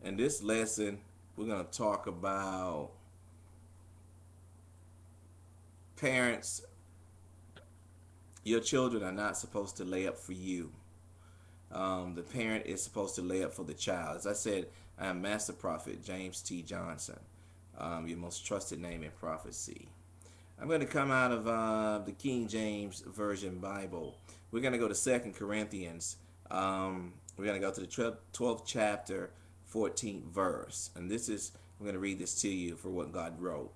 In this lesson, we're going to talk about parents. Your children are not supposed to lay up for you. The parent is supposed to lay up for the child. As I said, I am Master Prophet James T. Johnson, your most trusted name in prophecy. I'm going to come out of the King James Version Bible. We're going to go to 2 Corinthians. We're going to go to the 12th chapter, 14th verse. And I'm going to read this to you for what God wrote.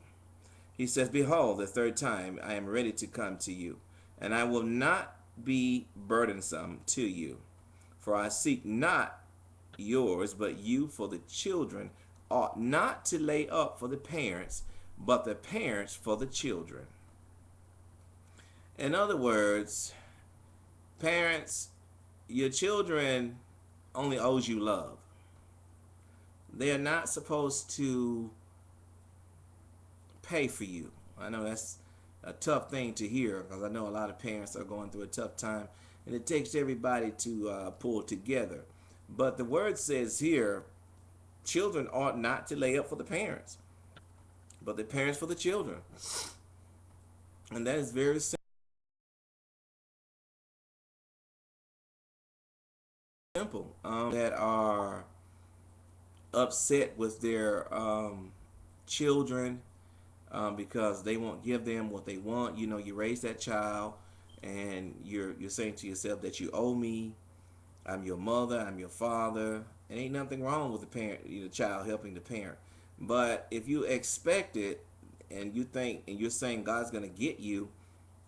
He says, "Behold, the third time I am ready to come to you, and I will not be burdensome to you. For I seek not yours, but you, for the children ought not to lay up for the parents, but the parents for the children." In other words, parents, your children only owes you love. They are not supposed to pay for you. I know that's a tough thing to hear, because I know a lot of parents are going through a tough time, and it takes everybody to pull together. But the word says here, children ought not to lay up for the parents, but the parents for the children. And that is very simple. That are upset with their children because they won't give them what they want. You know, you raise that child, and you're saying to yourself that you owe me. I'm your mother. I'm your father. And ain't nothing wrong with the parent, the child helping the parent. But if you expect it, and you think, and you're saying God's gonna get you,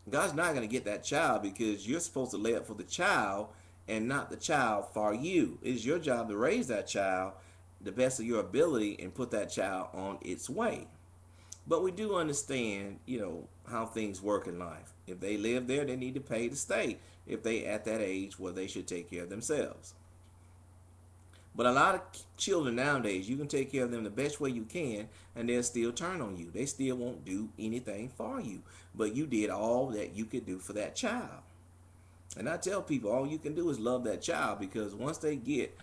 God's not gonna get that child, because you're supposed to lay up for the child and not the child for you. It is your job to raise that child the best of your ability and put that child on its way. But we do understand, how things work in life. If they live there, they need to pay to stay. If they at that age where they should take care of themselves. But a lot of children nowadays, you can take care of them the best way you can, and they'll still turn on you. They still won't do anything for you. But you did all that you could do for that child. And I tell people, all you can do is love that child, because once they get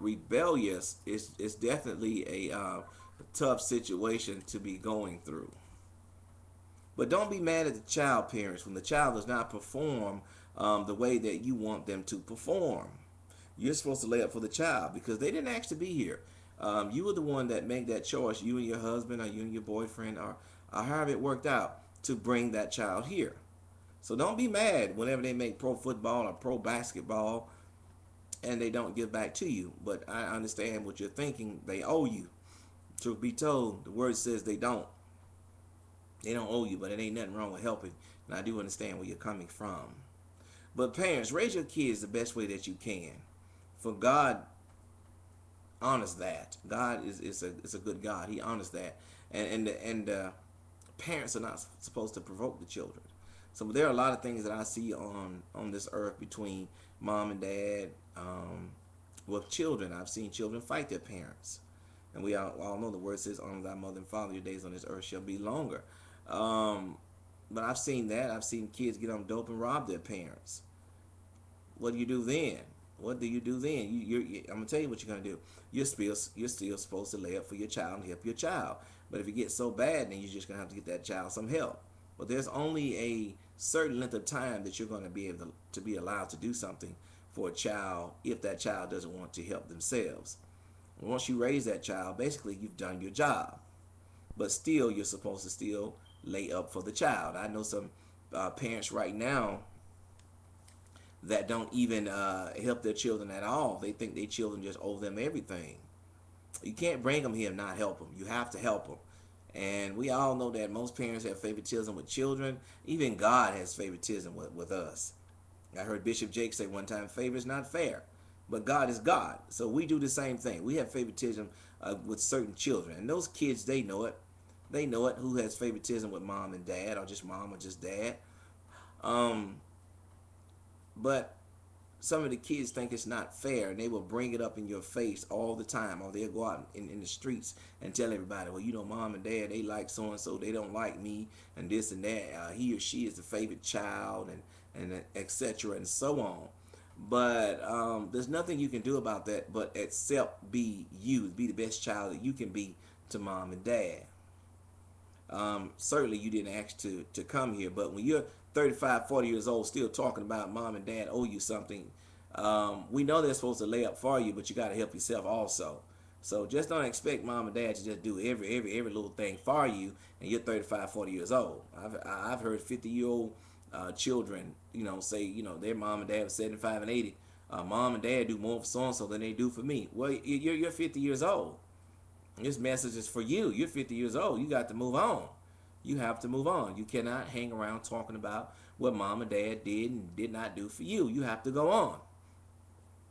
rebellious, it's definitely a tough situation to be going through. But don't be mad at the child parents when the child does not perform the way that you want them to perform. You're supposed to lay up for the child, because they didn't ask to be here. You were the one that made that choice, you and your husband, or you and your boyfriend, or however it worked out, to bring that child here. So don't be mad whenever they make pro football or pro basketball and they don't give back to you. But I understand what you're thinking. They owe you. Truth be told, the word says they don't. They don't owe you, but it ain't nothing wrong with helping. And I do understand where you're coming from. But parents, raise your kids the best way that you can. For God honors that. God is a good God. He honors that. And parents are not supposed to provoke the children. So there are a lot of things that I see on this earth between mom and dad with children. I've seen children fight their parents. And we all know the word says, honor thy mother and father, your days on this earth shall be longer. But I've seen that. I've seen kids get on dope and rob their parents. What do you do then? What do you do then? I'm gonna tell you what you're gonna do. You're still supposed to lay up for your child and help your child. But if it gets so bad, then you're just gonna have to get that child some help. But there's only a certain length of time that you're gonna be able to be allowed to do something for a child if that child doesn't want to help themselves. Once you raise that child, basically you've done your job. But still, you're supposed to still lay up for the child. I know some parents right now that don't even help their children at all. They think their children just owe them everything. You can't bring them here and not help them. You have to help them. And we all know that most parents have favoritism with children. Even God has favoritism with us. I heard Bishop Jake say one time, favor is not fair. But God is God. So we do the same thing. We have favoritism with certain children. And those kids, they know it. They know it. Who has favoritism with mom and dad, or just mom or just dad. But some of the kids think it's not fair, and they will bring it up in your face all the time, or they'll go out in the streets and tell everybody, well, mom and dad, they like so and so, they don't like me, and this and that. He or she is the favorite child, and etc. and so on. But there's nothing you can do about that but except be you, be the best child that you can be to mom and dad. Certainly you didn't ask to come here, but when you're 35, 40 years old, still talking about mom and dad owe you something, we know they're supposed to lay up for you, but you got to help yourself also. So just don't expect mom and dad to just do every little thing for you, and you're 35, 40 years old. I've heard 50-year-old children, say, their mom and dad are 75 and 80. Mom and dad do more for so and so than they do for me. Well, you're 50 years old. This message is for you. You're 50 years old. You got to move on. You have to move on. You cannot hang around talking about what mom and dad did and did not do for you. You have to go on.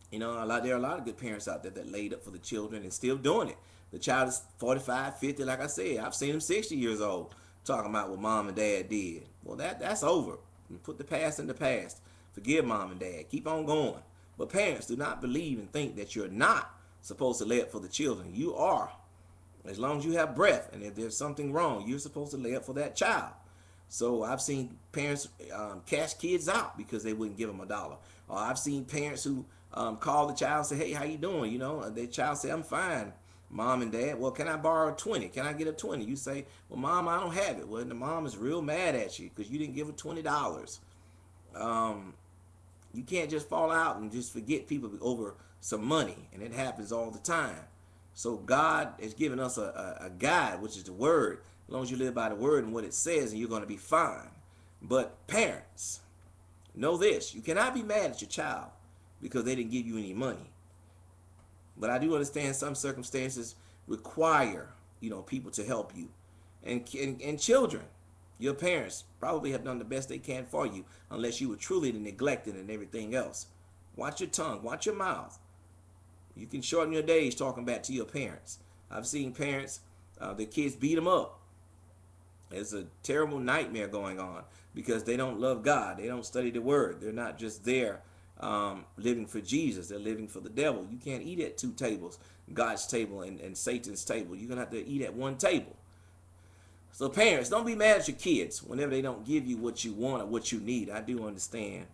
There are a lot of good parents out there that laid up for the children and still doing it. The child is 45, 50, like I said. I've seen them 60 years old talking about what mom and dad did. Well, that's over. Put the past in the past. Forgive mom and dad. Keep on going. But parents, do not believe and think that you're not supposed to lay up for the children. You are. As long as you have breath, and if there's something wrong, you're supposed to lay up for that child. So I've seen parents cash kids out because they wouldn't give them $1. Or I've seen parents who call the child and say, "Hey, how you doing?" Their child say, "I'm fine, mom and dad." "Well, can I borrow 20? Can I get a 20?" You say, "Well, mom, I don't have it." Well, the mom is real mad at you because you didn't give her $20. You can't just fall out and just forget people over some money, and it happens all the time. So God has given us a guide, which is the word. As long as you live by the word and what it says, and you're going to be fine. But parents, know this: you cannot be mad at your child because they didn't give you any money. But I do understand some circumstances require, people to help you, and children. Your parents probably have done the best they can for you, unless you were truly neglected and everything else. Watch your tongue, watch your mouth. You can shorten your days talking back to your parents. I've seen parents, their kids beat them up. It's a terrible nightmare going on because they don't love God. They don't study the word. They're not just there living for Jesus. They're living for the devil. You can't eat at two tables, God's table and Satan's table. You're going to have to eat at one table. So parents, don't be mad at your kids whenever they don't give you what you want or what you need. I do understand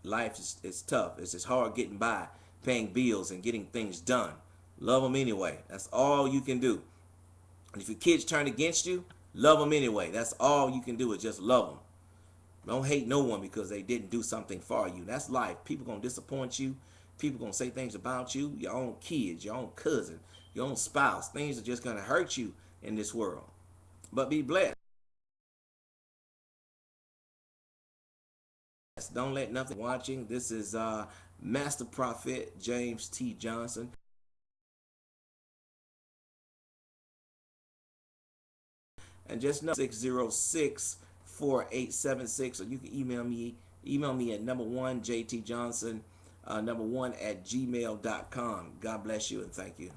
life is tough. It's just hard getting by, paying bills and getting things done. Love them anyway. That's all you can do. And if your kids turn against you, love them anyway. That's all you can do is just love them. Don't hate no one because they didn't do something for you. That's life. People going to disappoint you. People going to say things about you, your own kids, your own cousin, your own spouse. Things are just going to hurt you in this world. But be blessed. Don't let nothing watching. This is Master Prophet James T. Johnson. And just know 606-4876, or you can email me at number one JT Johnson, number one at gmail.com. God bless you and thank you.